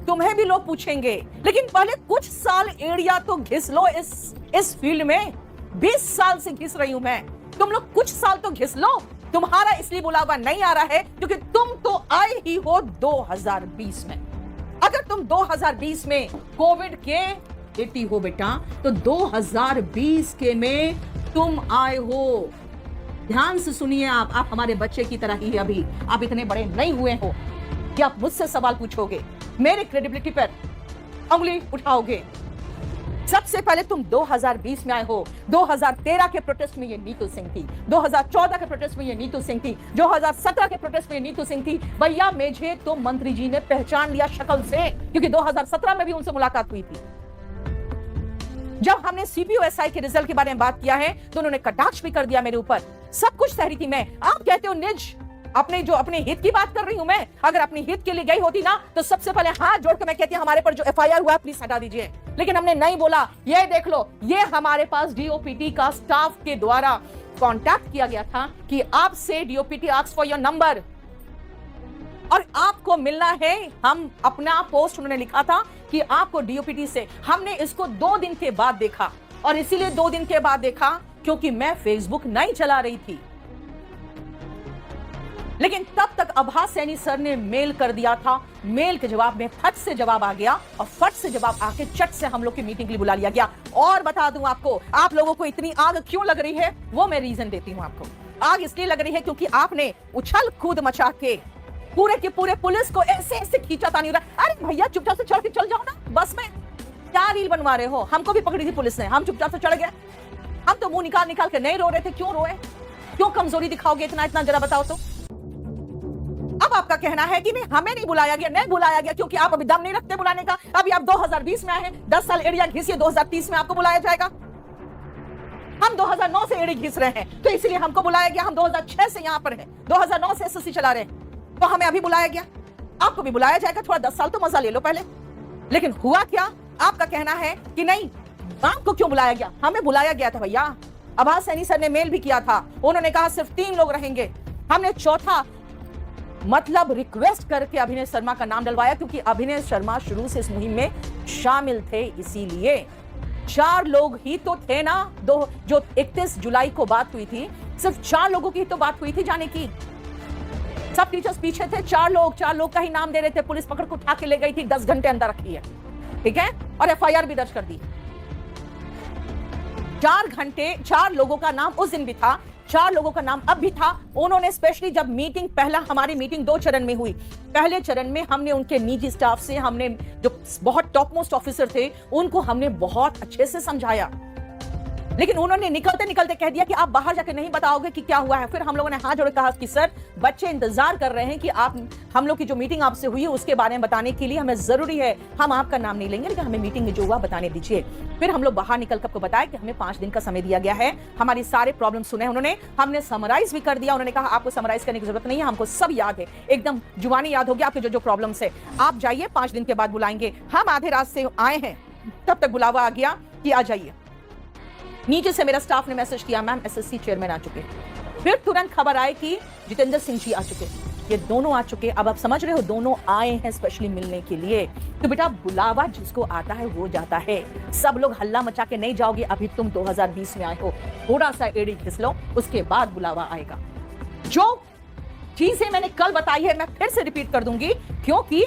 तुम्हें भी लोग पूछेंगे, लेकिन पहले कुछ साल एरिया तो घिस लो इस फील्ड में। 20 साल से घिस रही हूं मैं, तुम लोग कुछ साल तो घिस लो। तुम्हारा इसलिए बुलावा नहीं आ रहा है क्योंकि तुम तो आए ही हो 2020 में। अगर तुम 2020 में कोविड के बेटी हो बेटा, तो 2020 के में तुम आए हो। ध्यान से सुनिए, आप हमारे बच्चे की तरह ही अभी आप इतने बड़े नहीं हुए हो कि आप मुझसे सवाल पूछोगे, मेरे क्रेडिबिलिटी पर उंगली उठाओगे। सबसे पहले तुम 2020 में आए हो। 2013 के प्रोटेस्ट में ये नीतू सिंह थी, 2014 के प्रोटेस्ट में ये नीतू सिंह थी, 2017 के प्रोटेस्ट में ये नीतू सिंह थी। भैया मुझे तो मंत्री जी ने पहचान लिया शक्ल से, क्योंकि 2017 में भी उनसे मुलाकात हुई थी। जब हमने सीपीयूएसआई के रिजल्ट के बारे में बात किया है तो उन्होंने कटाक्ष भी कर दिया मेरे ऊपर। सब कुछ सह रही थी मैं। आप कहते हो निज अपने हित की बात कर रही हूं मैं। अगर अपने हित के लिए गई होती ना, तो सबसे पहले हाथ जोड़कर मैं कहती हमारे पर जो एफआईआर हुआ प्लीज हटा दीजिए। लेकिन हमने नहीं बोला। ये देख लो, ये हमारे पास डीओपीटी का स्टाफ के द्वारा कांटेक्ट किया गया था कि आपसे DOPT asked for your number और आपको मिलना है। हम अपना पोस्ट उन्होंने लिखा था कि आपको डीओपीटी से, हमने इसको 2 दिन के बाद देखा। और इसीलिए 2 दिन के बाद देखा क्योंकि मैं फेसबुक नहीं चला रही थी। लेकिन तब तक आभास सैनी सर ने मेल कर दिया था। मेल के जवाब में फट से जवाब आ गया और फट से जवाब आके चट से हम लोग की मीटिंग के लिए बुला लिया गया। और बता दूं आपको, आप लोगों को इतनी आग क्यों लग रही है वो मैं रीजन देती हूं आपको। आग इसलिए लग रही है क्योंकि आपने उछल कूद मचा के पूरे के पूरे पुलिस को ऐसे ऐसे खींचा था। नहीं रहा, अरे भैया चुपचाप से चढ़ के चल जाओ ना बस में, क्या रील बनवा रहे हो। हमको भी पकड़ी थी पुलिस ने, हम चुपचाप से चढ़ गए। हम तो मुंह निकाल निकाल के नहीं रो रहे थे। क्यों रोए, क्यों कमजोरी दिखाओगे इतना इतना, जरा बताओ तो। अब आपका कहना है कि हमें नहीं बुलाया गया। नहीं बुलाया गया क्योंकि आप अभी दम नहीं रखते बुलाने का। अभी आप 2020 में आए हैं, 10 साल एरिया घिसिए, 2030 में आपको बुलाया जाएगा। हम 2009 से एड़ी घिस रहे हैं तो इसलिए हमको बुलाया गया। हम 2006 से यहां पर हैं, 2009 से एसएससी चला रहे हैं, तो हमें अभी बुलाया गया। आपको भी बुलाया जाएगा, थोड़ा 10 साल तो मजा ले लो पहले। लेकिन हुआ क्या, आपका कहना है कि नहीं आपको क्यों बुलाया गया। हमें बुलाया गया था भैया। आभास सैनी सर ने मेल भी किया था, उन्होंने कहा सिर्फ 3 लोग रहेंगे। हमने चौथा मतलब रिक्वेस्ट करके अभिनय शर्मा का नाम डलवाया, क्योंकि अभिनय शर्मा शुरू से इस मुहिम में शामिल थे। इसीलिए 4 लोग ही तो थे ना। जो 31 जुलाई को बात हुई थी, सिर्फ 4 लोगों की तो बात हुई थी जाने की। सब टीचर्स पीछे थे। 4 लोग का ही नाम दे रहे थे। पुलिस पकड़ को उठा के ले गई थी, 10 घंटे अंदर रखी है, ठीक है, और एफआईआर भी दर्ज कर दी। 4 घंटे 4 लोगों का नाम उस दिन भी था, 4 लोगों का नाम अब भी था। उन्होंने स्पेशली जब मीटिंग, पहला हमारी मीटिंग 2 चरण में हुई। पहले चरण में हमने उनके निजी स्टाफ से, हमने जो बहुत टॉप मोस्ट ऑफिसर थे उनको हमने बहुत अच्छे से समझाया। लेकिन उन्होंने निकलते निकलते कह दिया कि आप बाहर जाके नहीं बताओगे कि क्या हुआ है। फिर हम लोगों ने हाथ जोड़े कहा कि सर बच्चे इंतजार कर रहे हैं कि आप, हम लोग की जो मीटिंग आपसे हुई है उसके बारे में बताने के लिए हमें जरूरी है। हम आपका नाम नहीं लेंगे, लेकिन हमें मीटिंग में जो हुआ बताने दीजिए। फिर हम लोग बाहर निकल कर आपको बताया कि हमें 5 दिन का समय दिया गया है। हमारी सारे प्रॉब्लम सुने उन्होंने, हमने समराइज भी कर दिया। उन्होंने कहा आपको समराइज करने की जरूरत नहीं है, हमको सब याद है, एकदम जुबानी याद हो गया आपके जो प्रॉब्लम्स है। आप जाइए, 5 दिन के बाद बुलाएंगे। हम आधे रात से आए हैं, तब तक बुलावा आ गया कि आ जाइए। नीचे से मेरा स्टाफ ने मैसेज किया मैम एसएससी चेयरमैन आ चुके। फिर तुरंत खबर आई कि जितेंद्र सिंह जी आ चुके। ये दोनों आ चुके। अब आप समझ रहे हो, दोनों आए हैं स्पेशली मिलने के लिए। तो बेटा बुलावा जिसको आता है वो जाता है। सब लोग हल्ला मचा के नहीं जाओगे। अभी तुम 2020 में आए हो, थोड़ा सा एड़ी घिस लो, उसके बाद बुलावा आएगा। जो चीजें मैंने कल बताई है मैं फिर से रिपीट कर दूंगी, क्योंकि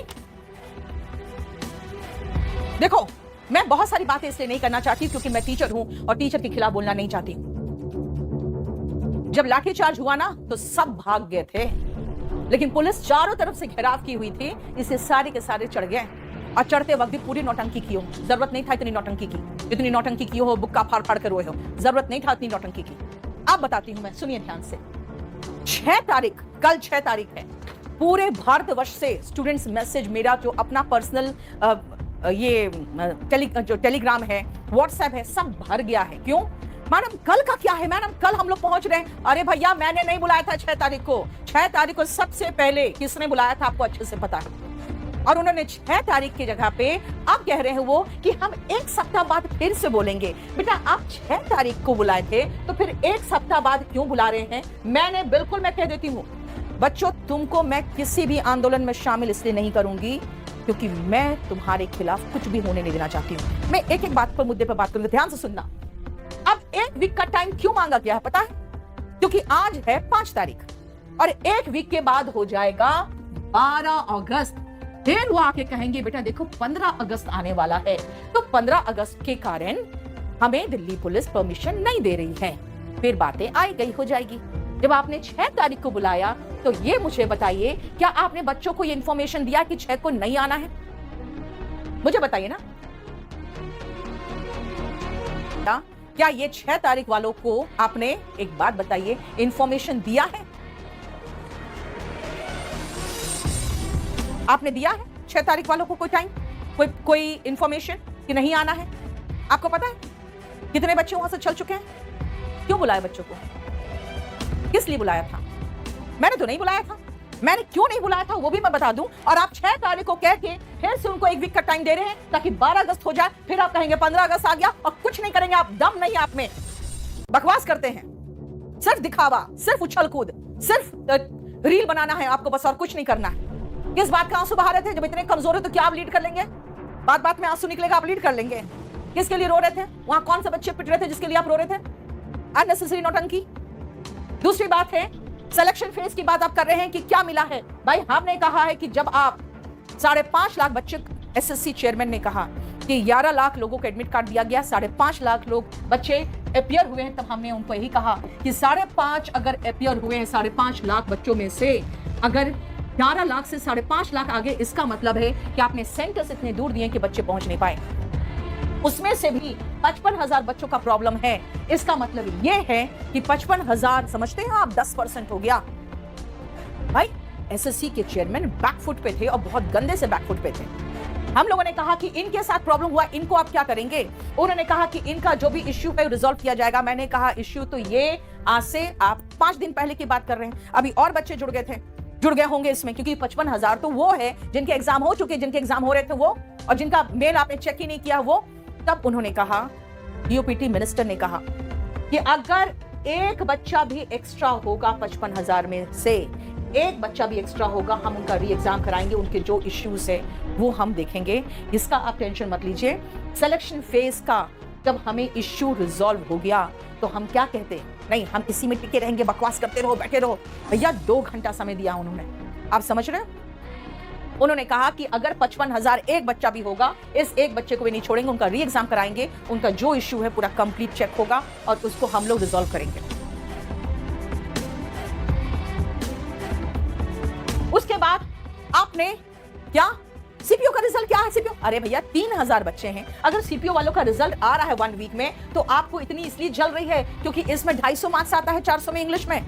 देखो मैं बहुत सारी बातें इसलिए नहीं करना चाहती क्योंकि मैं टीचर हूं और टीचर के खिलाफ बोलना नहीं चाहती। जब लाठीचार्ज हुआ ना तो सब भाग गए थे, लेकिन पुलिस चारों तरफ से घेराव की हुई थी, इससे सारे के सारे चढ़ गए। और चढ़ते वक्त भी पूरी नौटंकी की हो, जरूरत नहीं था इतनी नौटंकी की, जितनी नौटंकी की हो, बुक्का फाड़ फाड़ कर रोए हो, जरूरत नहीं था इतनी नौटंकी की। अब बताती हूं मैं, सुनिए ध्यान से। 6 तारीख, कल 6 तारीख है, पूरे भारतवर्ष से स्टूडेंट्स मैसेज, मेरा जो अपना पर्सनल ये जो टेलीग्राम है, व्हाट्सएप है, सब भर गया है। क्यों मैडम, कल का क्या है मैडम, कल हम लोग पहुंच रहे हैं। अरे भैया मैंने नहीं बुलाया था 6 तारीख को। 6 तारीख को सबसे पहले किसने बुलाया था आपको अच्छे से पता है। और उन्होंने 6 तारीख की जगह पे अब कह रहे हैं वो कि हम 1 सप्ताह बाद फिर से बोलेंगे। बेटा आप 6 तारीख को बुलाए थे तो फिर 1 सप्ताह बाद क्यों बुला रहे हैं। मैंने बिल्कुल, मैं कह देती हूँ बच्चों, तुमको मैं किसी भी आंदोलन में शामिल इसलिए नहीं करूंगी क्योंकि मैं तुम्हारे खिलाफ कुछ भी होने नहीं देना चाहती हूं। मैं एक एक बात पर, मुद्दे पर बात करूंगी, ध्यान से सुनना। अब 1 वीक का टाइम क्यों मांगा गया है पता है? क्योंकि आज है 5 तारीख और 1 वीक के बाद हो जाएगा 12 अगस्त। फिर वो आके कहेंगे बेटा देखो 15 अगस्त आने वाला है, तो 15 अगस्त के कारण हमें दिल्ली पुलिस परमिशन नहीं दे रही है। फिर बातें आई गई हो जाएगी। जब आपने 6 तारीख को बुलाया तो ये मुझे बताइए, क्या आपने बच्चों को ये इंफॉर्मेशन दिया कि 6 को नहीं आना है? मुझे बताइए ना, क्या ये 6 तारीख वालों को आपने, एक बात बताइए, इंफॉर्मेशन दिया है? आपने दिया है 6 तारीख वालों को कोई टाइम, कोई इंफॉर्मेशन कि नहीं आना है? आपको पता है कितने बच्चे वहां से चल चुके हैं? क्यों बुलाया बच्चों को? किस लिए बुलाया था? मैंने तो नहीं बुलाया था। मैंने क्यों नहीं बुलाया था वो भी मैं बता दूं। और आप 6 तारीख को कह के फिर से उनको 1 वीक का टाइम दे रहे हैं ताकि 12 अगस्त हो जाए। फिर आप कहेंगे 15 अगस्त आ गया और कुछ नहीं करेंगे। आप दम नहीं आप में, बकवास करते हैं, सिर्फ दिखावा, सिर्फ उछल कूद, सिर्फ रील बनाना है आपको बस, और कुछ नहीं करना है। किस बात का आंसू बहा रहे थे? जब इतने कमजोर है तो क्या आप लीड कर लेंगे? बात बात में आंसू निकलेगा, आप लीड कर लेंगे। किसके लिए रो रहे थे? वहां कौन से बच्चे पिट रहे थे जिसके लिए आप रो रहे थे? अननेसेसरी नौटंकी। दूसरी बात है, सिलेक्शन फेज की बात आप कर रहे हैं कि क्या मिला है। भाई हमने कहा है कि जब आप 5.5 लाख बच्चे, एसएससी चेयरमैन ने कहा कि 11 लाख लोगों को एडमिट कार्ड दिया गया, 5.5 लाख लोग बच्चे अपियर हुए हैं, तब हमने उनको यही कहा कि 5.5 अगर अपियर हुए हैं 5.5 लाख बच्चों में से, अगर 11 लाख से 5.5 लाख आगे, इसका मतलब है कि आपने सेंटर्स इतने दूर दिए कि बच्चे पहुंच नहीं पाए। उसमें से भी 55,000 बच्चों का प्रॉब्लम है। इसका मतलब यह है कि 55,000, समझते हैं आप, 10% हो गया। भाई एसएससी के चेयरमैन बैकफुट पे थे और बहुत गंदे से बैकफुट पे थे। हम लोगों ने कहा कि इनके साथ प्रॉब्लम हुआ, इनको आप क्या करेंगे? उन्होंने कहा कि इनका जो भी इश्यू है रिजॉल्व किया जाएगा। मैंने कहा इश्यू तो ये आज से आप 5 दिन पहले की बात कर रहे हैं, अभी और बच्चे जुड़ गए होंगे इसमें, क्योंकि 55,000 तो वो है जिनके एग्जाम हो चुके, जिनके एग्जाम हो रहे थे वो, और जिनका मेल आपने चेक ही नहीं किया वो। तब उन्होंने कहा, डीओपीटी मिनिस्टर ने कहा कि अगर एक बच्चा भी एक्स्ट्रा होगा 55,000 में से, एक बच्चा भी एक्स्ट्रा होगा, हम उनका री एग्जाम कराएंगे, उनके जो इश्यूज है वो हम देखेंगे। इसका आप टेंशन मत लीजिए। सिलेक्शन फेज का जब हमें इश्यू रिजॉल्व हो गया तो हम क्या कहते हैं? नहीं, हम इसी में टिके रहेंगे, बकवास करते रहो, बैठे रहो। भैया 2 घंटा समय दिया उन्होंने, आप समझ रहे हो? उन्होंने कहा कि अगर 55,000 एक बच्चा भी होगा, इस एक बच्चे को भी नहीं छोड़ेंगे, उनका री एग्जाम कराएंगे, उनका जो इश्यू है पूरा कंप्लीट चेक होगा और उसको हम लोग रिजॉल्व करेंगे। उसके बाद आपने क्या, सीपीओ का रिजल्ट क्या है? सीपीओ, अरे भैया 3,000 बच्चे हैं, अगर सीपीओ वालों का रिजल्ट आ रहा है 1 वीक में, तो आपको इतनी इसलिए जल रही है क्योंकि इसमें 250 मार्क्स आता है, 400 में इंग्लिश में।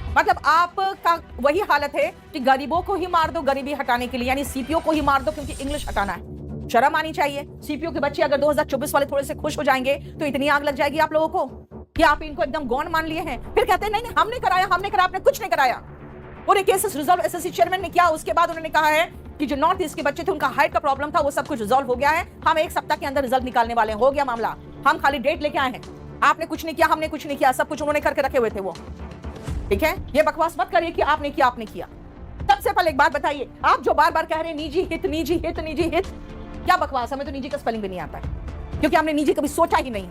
मतलब आपका वही हालत है कि गरीबों को ही मार दो गरीबी हटाने के लिए, यानी सीपीओ को ही मार दो क्योंकि इंग्लिश हटाना है। शर्म आनी चाहिए। सीपीओ के बच्चे अगर 2024 वाले थोड़े से खुश हो जाएंगे तो इतनी आग लग जाएगी आप लोगों को कि आप इनको एकदम गौन मान लिए हैं। फिर कहते हैं नहीं हमने कराया, आपने कुछ नहीं कराया। पूरे केसेस रिजॉल्व एसएससी चेयरमैन ने किया। उसके बाद उन्होंने कहा है कि जो नॉर्थ ईस्ट के बच्चे थे उनका हाइट का प्रॉब्लम था, वो सब कुछ रिजॉल्व हो गया है, हम 1 सप्ताह के अंदर रिजल्ट निकालने वाले हैं। हो गया मामला, हम खाली डेट लेके आए हैं। आपने कुछ नहीं किया, हमने कुछ नहीं किया, सब कुछ उन्होंने करके रखे हुए थे वो। ठीक है, ये बकवास मत करिए कि आपने किया। सबसे पहले एक बात बताइए, आप जो बार बार कह रहे हैं निजी हित, क्या बकवास? हमें तो निजी का स्पेलिंग भी नहीं आता है क्योंकि हमने निजी कभी सोचा ही नहीं।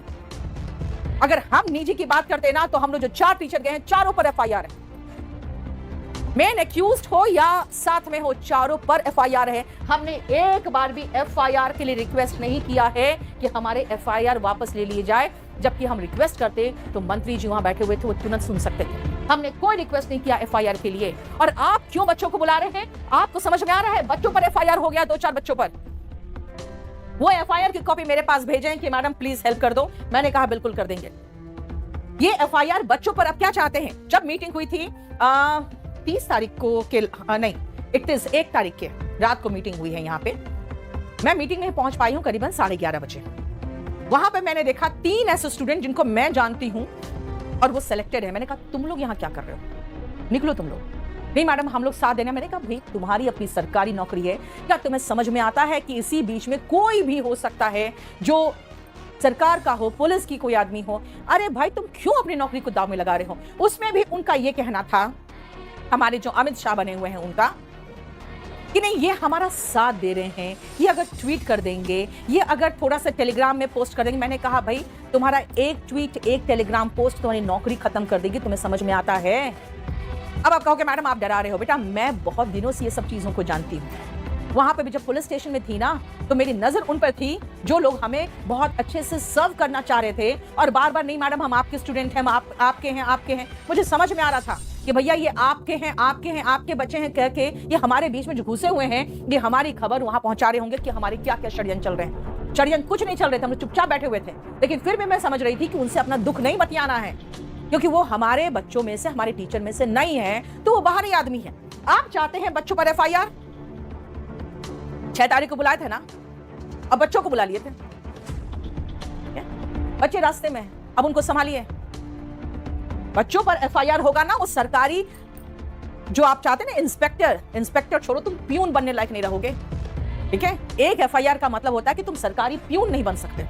अगर हम निजी की बात करते ना तो हम लोग जो 4 टीचर गए हैं, चारों पर एफआईआर है। मेन एक्यूज्ड हो या साथ में हो, चारों पर एफआईआर है। हमने एक बार भी एफआईआर के लिए रिक्वेस्ट नहीं किया है कि हमारे एफआईआर वापस ले लिए जाए, जबकि हम रिक्वेस्ट करते तो मंत्री जी वहां बैठे हुए थे, वो तुरंत सुन सकते थे। हमने कोई रिक्वेस्ट नहीं किया एफआईआर के लिए। और आप क्यों बच्चों को बुला रहे हैं? आपको समझ में आ रहा है? बच्चों पर एफआईआर हो गया, 2-4 बच्चों पर। वो एफआईआर की कॉपी मेरे पास भेजें कि मैडम प्लीज हेल्प कर दो। मैंने कहा बिल्कुल कर देंगे। ये एफआईआर बच्चों पर अब क्या चाहते हैं? जब मीटिंग हुई थी 30 तारीख को नहीं 1 तारीख के रात को मीटिंग हुई है यहाँ पे। मैं मीटिंग में पहुंच पाई हूँ करीबन 11:30 बजे। वहां पे मैंने देखा 3 ऐसे स्टूडेंट जिनको मैं जानती हूँ और वो सिलेक्टेड है। मैंने कहा तुम लोग यहाँ क्या कर रहे हो? निकलो तुम लोग। नहीं मैडम हम लोग साथ देना। मैंने कहा भाई तुम्हारी अपनी सरकारी नौकरी है, क्या तुम्हें समझ में आता है कि इसी बीच में कोई भी हो सकता है जो सरकार का हो, पुलिस की कोई आदमी हो। अरे भाई तुम क्यों अपनी नौकरी को दाव में लगा रहे हो? उसमें भी उनका ये कहना था, हमारे जो अमित शाह बने हुए हैं उनका, कि नहीं ये हमारा साथ दे रहे हैं, ये अगर ट्वीट कर देंगे, ये अगर थोड़ा सा टेलीग्राम में पोस्ट कर देंगे। मैंने कहा भाई तुम्हारा एक ट्वीट, एक टेलीग्राम पोस्ट तुम्हारी नौकरी खत्म कर देगी, तुम्हें समझ में आता है? अब आप कहोगे मैडम आप डरा रहे हो। बेटा मैं बहुत दिनों से ये सब चीजों को जानती हूँ। वहां पे भी जब पुलिस स्टेशन में थी ना, तो मेरी नजर उन पर थी जो लोग हमें बहुत अच्छे से सर्व करना चाह रहे थे और बार बार नहीं मैडम हम आपके स्टूडेंट हैं, हम आपके हैं, आपके हैं। मुझे समझ में आ रहा था कि भैया ये आपके हैं, आपके हैं, आपके बच्चे हैं कह के ये हमारे बीच में जो घुसे हुए हैं, ये हमारी खबर वहां पहुंचा रहे होंगे कि हमारे क्या क्या षड्यंत्र चल रहे हैं। षड्यंत्र कुछ नहीं चल रहे थे, हम लोग चुपचाप बैठे हुए थे, लेकिन फिर भी मैं समझ रही थी कि उनसे अपना दुख नहीं बतियाना है, क्योंकि वो हमारे बच्चों में से, हमारे टीचर में से नहीं है, तो वो बाहरी आदमी है। आप चाहते हैं बच्चों पर FIR, 6 तारीख को बुलाए थे ना, अब बच्चों को बुला लिए थे, बच्चे रास्ते में हैं, अब उनको संभालिए। बच्चों पर FIR होगा ना, वो सरकारी जो आप चाहते हैं ना, इंस्पेक्टर छोड़ो, तुम प्यून बनने लायक नहीं रहोगे। ठीक है, एक FIR का मतलब होता है कि तुम सरकारी प्यून नहीं बन सकते।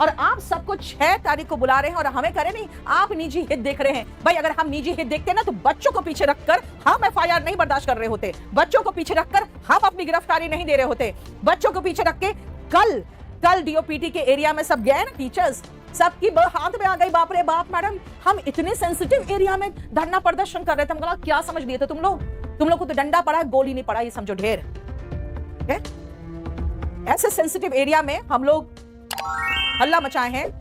और आप सबको 6 तारीख को बुला रहे हैं और हमें करें नहीं, आप निजी हित देख रहे हैं। भाई अगर हम निजी हित देखते ना तो बच्चों को पीछे रखकर हम FIR नहीं बर्दाश्त कर रहे होते, बच्चों को पीछे रखकर हम अपनी गिरफ्तारी नहीं दे रहे होते, बच्चों को पीछे रख के कल DOPT के एरिया में सब गए ना टीचर्स, सबकी हाथ में आ गई, बाप रे बाप मैडम हम इतने सेंसिटिव एरिया में धरना प्रदर्शन कर रहे थे। हम क्या समझ लिए थे तुम लोग को तो डंडा पड़ा है, गोली नहीं पड़ा, ये समझो ढेर। ऐसे सेंसिटिव एरिया में हम लोग हल्ला मचाए हैं,